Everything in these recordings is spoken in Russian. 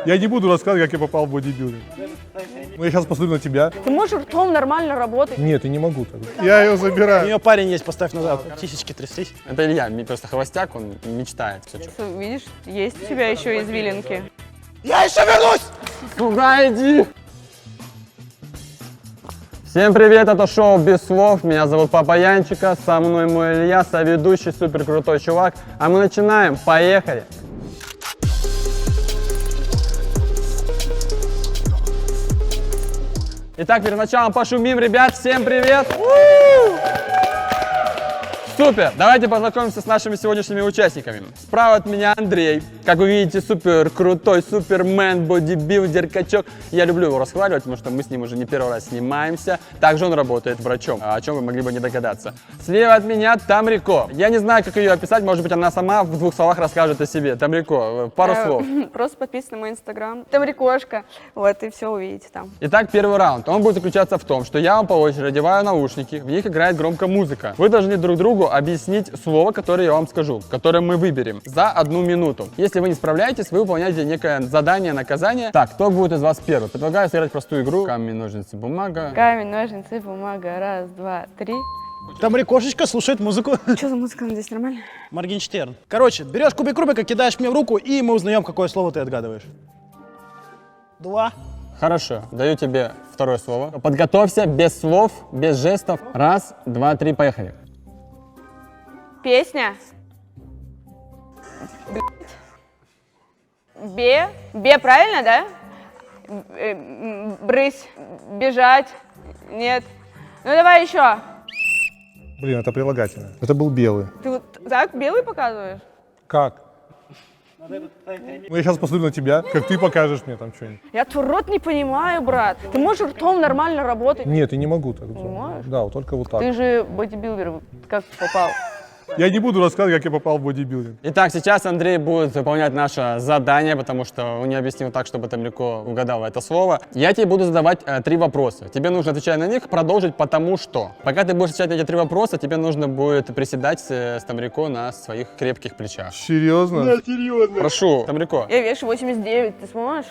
Я не буду рассказывать, как я попал в бодибилдинг. Ну, я сейчас посмотрю на тебя. Ты можешь ртом нормально работать? Нет, я не могу так. Я ее У забираю. нее парень есть, поставь назад. Сисечки тряслись. Это Илья, просто холостяк, он мечтает. Все, Видишь, есть у тебя еще извилинки. Я еще вернусь! Куда иди? Всем привет, это шоу «Без слов». Меня зовут Папа Янчика, со мной мой Илья, соведущий, супер крутой чувак. А мы начинаем, поехали! Итак, перед началом пошумим, ребят, всем привет! Супер! Давайте познакомимся с нашими сегодняшними участниками. Справа от меня Андрей. Как вы видите, супер крутой, супермен, бодибилдер, качок. Я люблю его расхваливать, потому что мы с ним уже не первый раз снимаемся. Также он работает врачом, о чем вы могли бы не догадаться. Слева от меня Тамрико. Я не знаю, как ее описать, может быть, она сама в двух словах расскажет о себе. Тамрико, пару слов. Просто подписывайтесь на мой инстаграм. Тамрикошка. Вот, и все увидите там. Итак, первый раунд. Он будет заключаться в том, что я вам по очереди одеваю наушники, в них играет громко музыка. Вы должны друг другу объяснить слово, которое я вам скажу, которое мы выберем за 1 минуту. Если вы не справляетесь, вы выполняете некое задание, наказание. Так, кто будет из вас первый? Предлагаю сыграть простую игру. Камень, ножницы, бумага. Камень, ножницы, бумага. Раз, два, три. Там рикошечка слушает музыку. Что за музыка здесь нормально? Моргенштерн. Короче, берешь кубик Рубика, кидаешь мне в руку, и мы узнаем, какое слово ты отгадываешь. 2. Хорошо, даю тебе второе слово. Подготовься, без слов, без жестов. Раз, два, три, поехали. Песня. Бе. Бе, правильно, да? Брысь. Бежать. Нет. Ну давай еще. Блин, это прилагательное. Это был белый. Ты вот так белый показываешь? Как? Ну, я сейчас посмотрю на тебя, как ты покажешь мне там что-нибудь. Я твой рот не понимаю, брат. Ты можешь ртом нормально работать? Нет, я не могу так. можешь? Да, вот только вот так. Ты же бодибилдер. Как ты попал? Я не буду рассказывать, как я попал в бодибилдинг. Итак, сейчас Андрей будет выполнять наше задание, потому что он не объяснил так, чтобы там легко угадал это слово. Я тебе буду задавать 3 вопроса. Тебе нужно, отвечая на них, продолжить «потому что». Пока ты будешь отвечать на эти 3 вопроса, тебе нужно будет приседать с Тамрико на своих крепких плечах. Серьезно? Прошу, Тамрико. Я вешу 89, ты сможешь?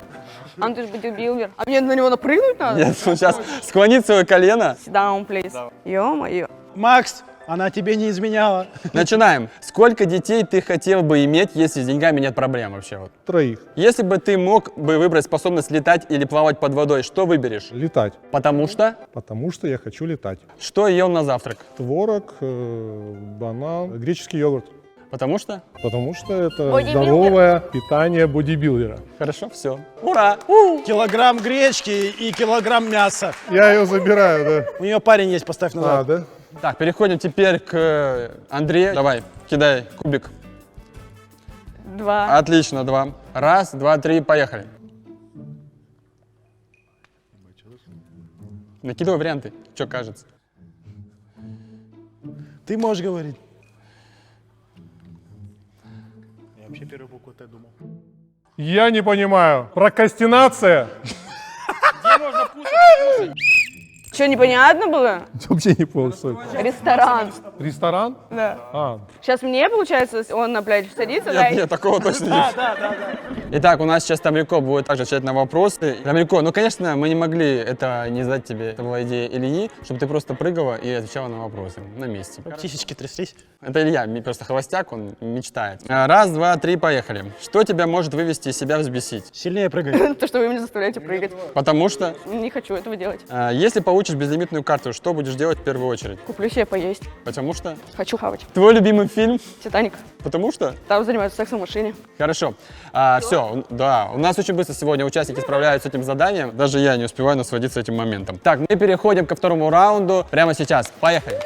А ну ты же бодибилдер. А мне на него напрыгнуть надо? Нет, он сейчас склонит свое колено. Sit down, please. Ё-моё. Макс, она тебе не изменяла. Начинаем. Сколько детей ты хотел бы иметь, если с деньгами нет проблем вообще? Вот. 3. Если бы ты мог бы выбрать способность летать или плавать под водой, что выберешь? Летать. Потому что? Потому что я хочу летать. Что ел на завтрак? Творог, банан, греческий йогурт. Потому что? Потому что это Бодибилдер. здоровое питание бодибилдера. Хорошо, все. Ура! Килограмм гречки и килограмм мяса. Я ее забираю, да. У нее парень есть, поставь назад. Да? Так, переходим теперь к Андрею. Давай, кидай кубик. 2. Отлично, 2. Раз, два, три, поехали. Накидывай варианты, что кажется. Ты можешь говорить. Я вообще первую букву Т думал. Я не понимаю. Прокрастинация? Что, непонятно было? Вообще не понял, что это. Ресторан. Ресторан? Да. А, Сейчас мне, получается, он на пляж садится, да? Нет, такого точно нет. Итак, у нас сейчас Тамрико будет также отвечать на вопросы. Тамрико, ну, конечно, мы не могли это не задать тебе. Это была идея Ильи, чтобы ты просто прыгала и отвечала на вопросы на месте. Сисечки тряслись. Это Илья, просто холостяк, он мечтает. Раз, два, три, поехали. Что тебя может вывести из себя, взбесить? Сильнее прыгай. То, что вы меня заставляете прыгать. Потому что, Не хочу этого делать. если получишь безлимитную карту, что будешь делать в первую очередь? Куплю себе поесть. Потому что? Хочу хавать. Твой любимый фильм? Титаник. Потому что? Там занимаются сексом в машине. Хорошо. Все, да, у нас очень быстро сегодня участники справляются с этим заданием. Даже я не успеваю насладиться этим моментом. Так, мы переходим ко второму раунду прямо сейчас. Поехали.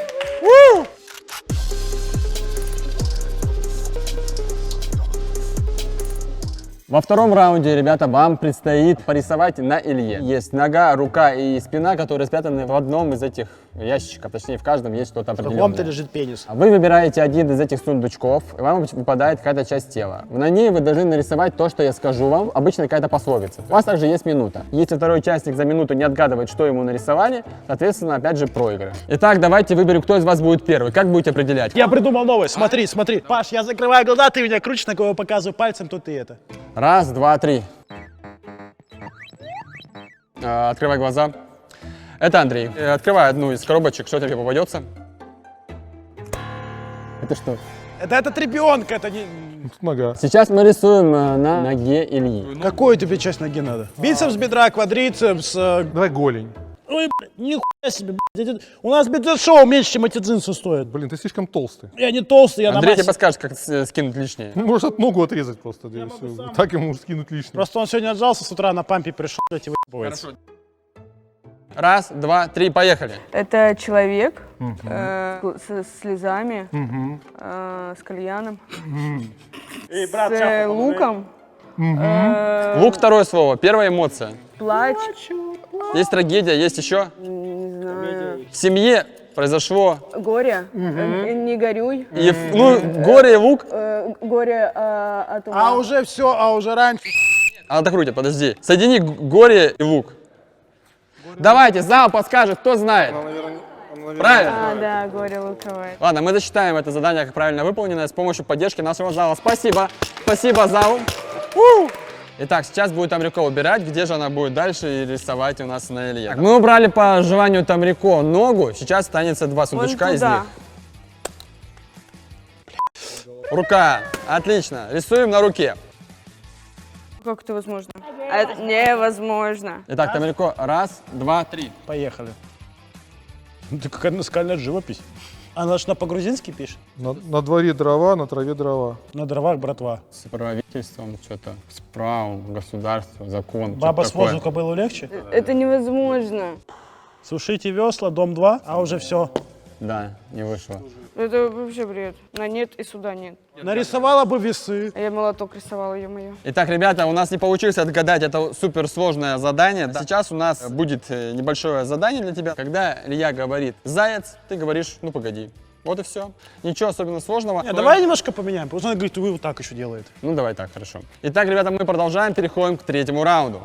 Во втором раунде, ребята, вам предстоит порисовать на Илье. Есть нога, рука и спина, которые спрятаны в одном из этих ящичков. Точнее, в каждом есть что-то В определенное. каком-то лежит пенис. Вы выбираете один из этих сундучков, и вам выпадает какая-то часть тела. На ней вы должны нарисовать то, что я скажу вам, обычно какая-то пословица. У вас также есть минута. Если второй участник за минуту не отгадывает, что ему нарисовали, соответственно, опять же, проигрыш. Итак, давайте выберем, кто из вас будет первый. Как будете определять? Я придумал новое. Смотри, смотри. Паш, я закрываю глаза, ты меня крутишь, на кого я показываю пальцем, то ты это. Раз, два, три. Открывай глаза. Это Андрей. Открывай одну из коробочек, что тебе попадется. Это что? Это этот ребенка, это не... Тут нога. Сейчас мы рисуем на ноге Ильи. Какую тебе часть ноги надо? Бицепс, бедра, квадрицепс. Давай голень. Ой, блядь, нихуя себе, блядь. У нас бюджет-шоу меньше, чем эти джинсы стоят. Блин, ты слишком толстый. Я не толстый, я на Андрей тебе массе. подскажет, как скинуть лишнее. Ну, может, ногу отрезать просто. Да, и всё. Так ему может скинуть лишнее. Просто он сегодня отжался с утра на пампе пришел, блядь, и выебывается. Раз, два, три, поехали. Это человек со слезами, с кальяном, с луком, Лук, второе слово. Первая эмоция. плач, Есть трагедия, есть еще. не знаю, В семье произошло горе, не горюй, и, горе и лук. горе от ума. А уже все, а уже раньше. А докрутит, подожди. Соедини горе и лук. Давайте, зал подскажет, кто знает. Правильно. А, да, горе луковое. Ладно, мы засчитаем это задание как правильно выполненное с помощью поддержки нашего зала. Спасибо. Спасибо залу. Итак, сейчас будет Тамрико убирать, где же она будет дальше рисовать у нас на Илье. Так, мы убрали по желанию Тамрико ногу, сейчас останется два сундучка из туда. них. Рука, отлично, рисуем на руке. Как это возможно? Это невозможно. Итак, Тамрико, раз, два, три. Поехали. Это какая наскальная живопись. Она ж по-грузински пишет. На дворе дрова, на траве дрова. На дровах, братва. С правительством, что-то, с правом, государство, закон. Баба что-то с такое. воздуха было легче. Это невозможно. Сушите весла, дом 2, а уже все. Да, не вышло. Это вообще бред. На нет и сюда нет. Нарисовала бы весы. А я молоток рисовала, ё-моё. Итак, ребята, у нас не получилось отгадать это суперсложное задание. Сейчас у нас будет небольшое задание для тебя. Когда Илья говорит «заяц», ты говоришь «ну погоди». Вот и все. Ничего особенно сложного. Давай немножко поменяем. Потому что она говорит, вы вот так еще делает. Ну давай так, хорошо. Итак, ребята, мы продолжаем, переходим к третьему раунду.